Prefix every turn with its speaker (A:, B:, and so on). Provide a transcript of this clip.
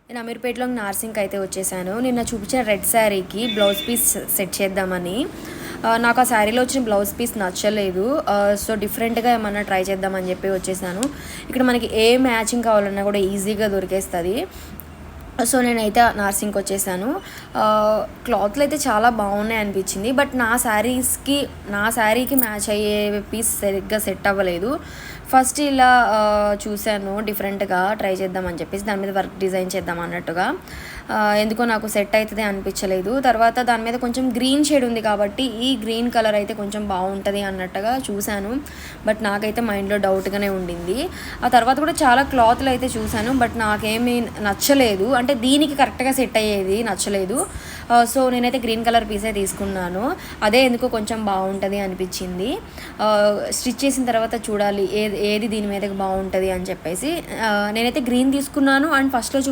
A: నేను అమీర్పేటలో నార్సింగ్కి అయితే వచ్చేసాను. నిన్న చూపించిన రెడ్ శారీకి బ్లౌజ్ పీస్ సెట్ చేద్దామని. నాకు ఆ శారీలో వచ్చిన బ్లౌజ్ పీస్ నచ్చలేదు. సో డిఫరెంట్గా ఏమన్నా ట్రై చేద్దామని చెప్పి వచ్చేసాను. ఇక్కడ మనకి ఏ మ్యాచింగ్ కావాలన్నా కూడా ఈజీగా దొరికేస్తుంది. సో నేనైతే నార్సింగ్కి వచ్చేసాను. క్లాత్లు అయితే చాలా బాగున్నాయి అనిపించింది. బట్ నా శారీకి మ్యాచ్ అయ్యే పీస్ సరిగ్గా సెట్ అవ్వలేదు. ఫస్ట్ ఇలా చూశాను, డిఫరెంట్గా ట్రై చేద్దామని చెప్పేసి దాని మీద వర్క్ డిజైన్ చేద్దాం అన్నట్టుగా. ఎందుకో నాకు సెట్ అవుతుంది అనిపించలేదు. తర్వాత దాని మీద కొంచెం గ్రీన్ షేడ్ ఉంది కాబట్టి ఈ గ్రీన్ కలర్ అయితే కొంచెం బాగుంటుంది అన్నట్టుగా చూశాను. బట్ నాకైతే మైండ్లో డౌట్గానే ఉండింది. ఆ తర్వాత కూడా చాలా క్లాత్లు అయితే చూశాను, బట్ నాకేమీ నచ్చలేదు. అంటే దీనికి కరెక్ట్గా సెట్ అయ్యేది నచ్చలేదు. సో నేనైతే గ్రీన్ కలర్ పీసే తీసుకున్నాను. అదే ఎందుకో కొంచెం బాగుంటుంది అనిపించింది. స్టిచ్ చేసిన తర్వాత చూడాలి ఏది దీని మీదకి బాగుంటుంది అని చెప్పేసి. నేనైతే గ్రీన్ తీసుకున్నాను. అండ్ ఫస్ట్లో